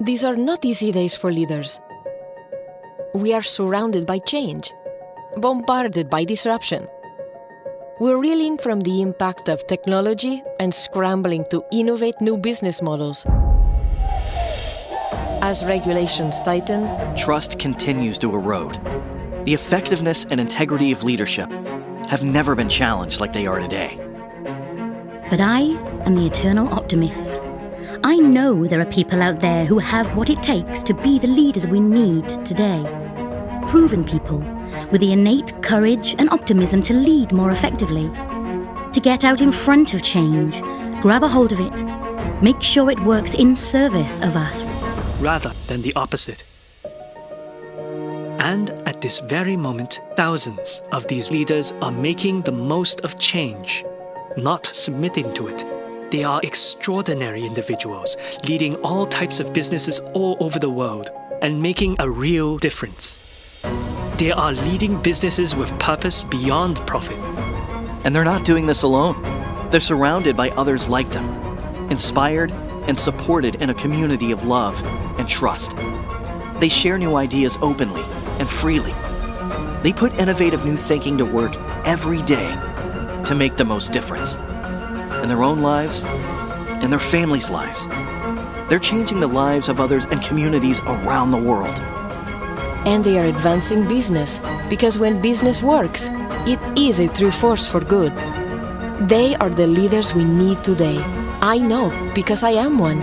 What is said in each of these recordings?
These are not easy days for leaders. We are surrounded by change, bombarded by disruption. We're reeling from the impact of technology and scrambling to innovate new business models. As regulations tighten, trust continues to erode. The effectiveness and integrity of leadership have never been challenged like they are today. But I am the eternal optimist. I know there are people out there who have what it takes to be the leaders we need today. Proven people with the innate courage and optimism to lead more effectively. To get out in front of change, grab a hold of it, make sure it works in service of us, rather than the opposite. And at this very moment, thousands of these leaders are making the most of change, not submitting to it. They are extraordinary individuals, leading all types of businesses all over the world and making a real difference. They are leading businesses with purpose beyond profit. And they're not doing this alone. They're surrounded by others like them, inspired and supported in a community of love and trust. They share new ideas openly and freely. They put innovative new thinking to work every day to make the most difference. In their own lives, in their families' lives. They're changing the lives of others and communities around the world. And they are advancing business, because when business works, it is a true force for good. They are the leaders we need today. I know, because I am one.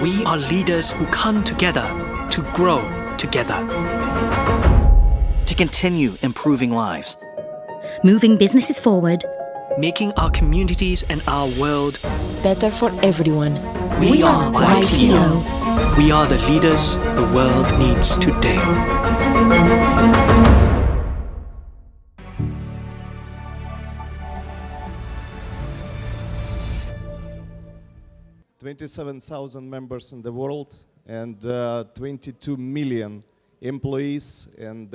We are leaders who come together to grow together. To continue improving lives. Moving businesses forward. Making our communities and our world better for everyone. We are YPO. We are the leaders the world needs today. "27,000 members in the world and 22 million employees and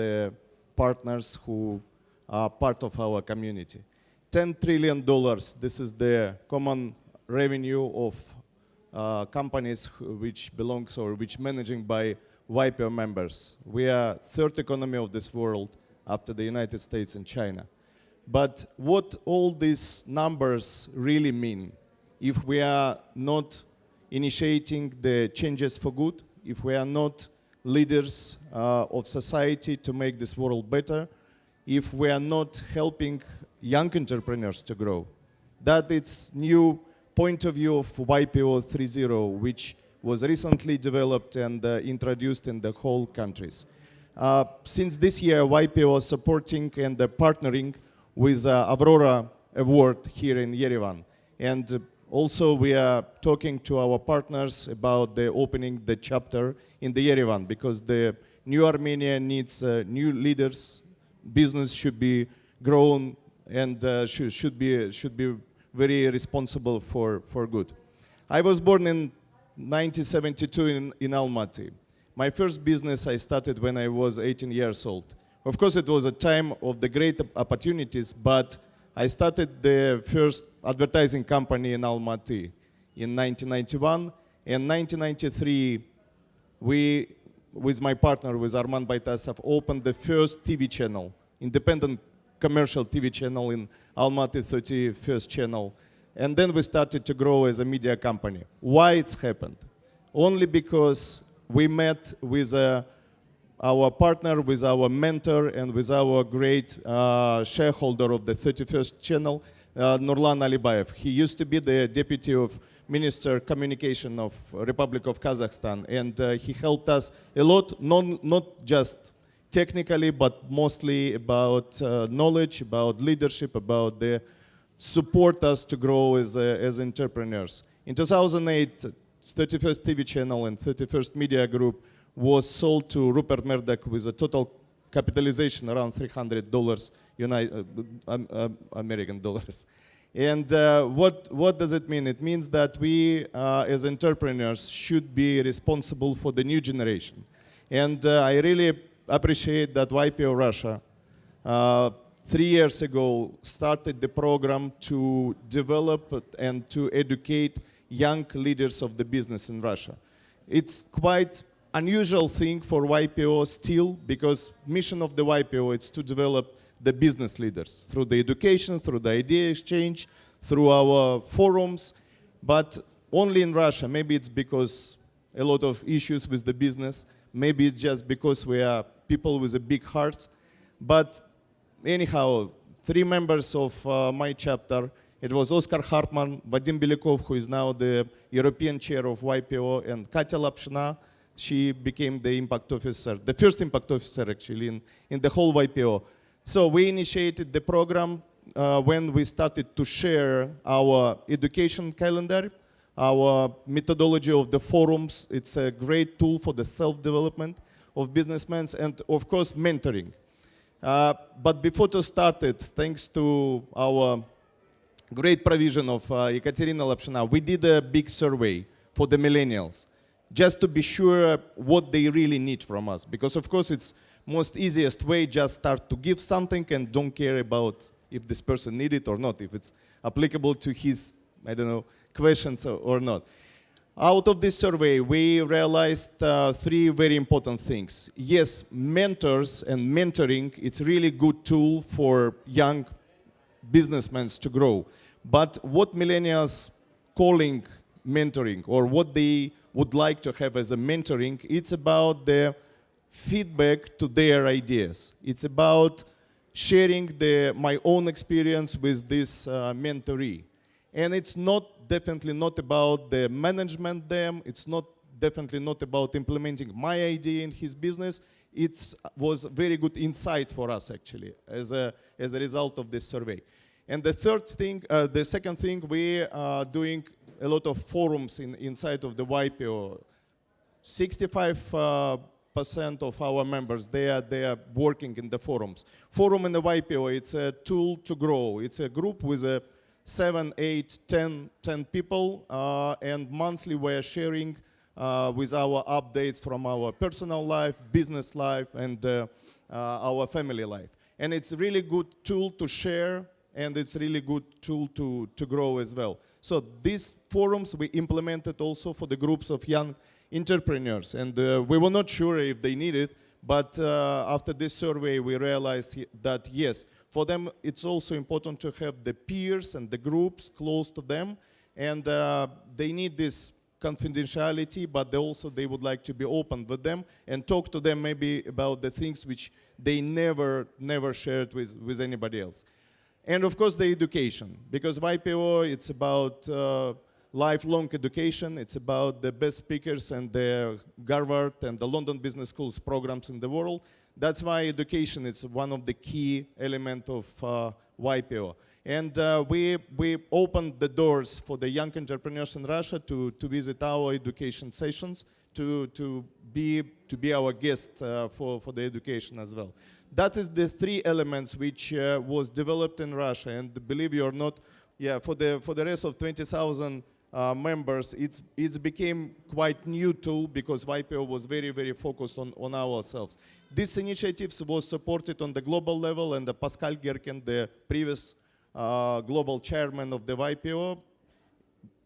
partners who are part of our community. $10 trillion, this is the common revenue of companies which belongs or which managing by YPO members. We are third economy of this world after the United States and China. But what all these numbers really mean, if we are not initiating the changes for good, if we are not leaders of society to make this world better, if we are not helping young entrepreneurs to grow, that it's new point of view of YPO 3.0, which was recently developed and introduced in the whole countries. Since this year, YPO is supporting and partnering with Aurora Award here in Yerevan. And also we are talking to our partners about the opening the chapter in the Yerevan, because the new Armenia needs new leaders. Business should be grown and should be very responsible for good. I was born in 1972 in Almaty. My first business I started when I was 18 years old. Of course, it was a time of the great opportunities, but I started the first advertising company in Almaty in 1991. In 1993, we, with my partner, with Arman Baitasov, opened the first TV channel, independent commercial TV channel in Almaty, 31st channel. And then we started to grow as a media company. Why it's happened? Only because we met with our partner, with our mentor, and with our great shareholder of the 31st channel, Nurlan Alibayev. He used to be the deputy of Minister Communication of Republic of Kazakhstan, and he helped us a lot, not just technically, but mostly about knowledge, about leadership, about the support us to grow as entrepreneurs. In 2008, 31st TV channel and 31st Media Group was sold to Rupert Murdoch with a total capitalization around $300 American dollars. And what does it mean? It means that we, as entrepreneurs, should be responsible for the new generation. And I really appreciate that YPO Russia 3 years ago started the program to develop and to educate young leaders of the business in Russia. It's quite unusual thing for YPO still, because mission of the YPO is to develop the business leaders through the education, through the idea exchange, through our forums, but only in Russia. Maybe it's because a lot of issues with the business. Maybe it's just because we are people with a big hearts. But anyhow, 3 members of my chapter, it was Oskar Hartman, Vadim Belikov, who is now the European chair of YPO, and Katya Lapshina. She became the impact officer, the first impact officer actually in the whole YPO. So we initiated the program when we started to share our education calendar, our methodology of the forums. It's a great tool for the self-development of businessmen, and of course mentoring. But before to start it, thanks to our great provision of Ekaterina Lapshina, we did a big survey for the millennials, just to be sure what they really need from us. Because of course it's most easiest way, just start to give something and don't care about if this person need it or not, if it's applicable to his, I don't know, questions or not. Out of this survey, we realized 3 very important things. Yes, mentors and mentoring, it's really good tool for young businessmen to grow. But what millennials calling mentoring, or what they would like to have as a mentoring, it's about the feedback to their ideas. It's about sharing my own experience with this mentoree. And it's definitely not about the management them. It's definitely not about implementing my idea in his business. It was very good insight for us actually as a result of this survey. And the second thing, we are doing a lot of forums inside of the YPO. 65% of our members, they are working in the forums. Forum in the YPO, it's a tool to grow. It's a group with 7, 8, 10 people, and monthly we're sharing with our updates from our personal life, business life, and our family life. And it's a really good tool to share, and it's a really good tool to grow as well. So these forums we implemented also for the groups of young entrepreneurs, and we were not sure if they need it, but after this survey we realized that yes, for them it's also important to have the peers and the groups close to them, and they need this confidentiality, but they would like to be open with them and talk to them maybe about the things which they never shared with anybody else. And of course the education, because YPO, it's about lifelong education. It's about the best speakers and the Harvard and the London Business Schools programs in the world. That's why education is one of the key elements of YPO. And we opened the doors for the young entrepreneurs in Russia to visit our education sessions, to be our guest for the education as well. That is the 3 elements which was developed in Russia, and believe it or not, yeah, for the rest of 20,000 members, it's became quite new tool, because YPO was very focused on ourselves. This initiative was supported on the global level, and Pascal Gerken, the previous global chairman of the YPO,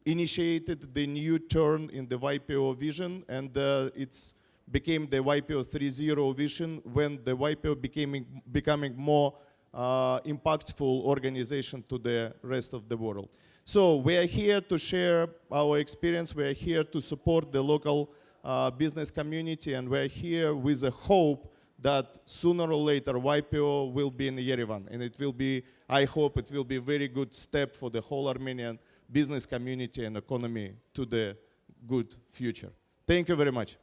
initiated the new turn in the YPO vision, and it's became the YPO 3.0 vision, when the YPO becoming more impactful organization to the rest of the world. So we are here to share our experience. We are here to support the local business community, and we are here with a hope that sooner or later YPO will be in Yerevan, and it will be, I hope it will be a very good step for the whole Armenian business community and economy to the good future. Thank you very much.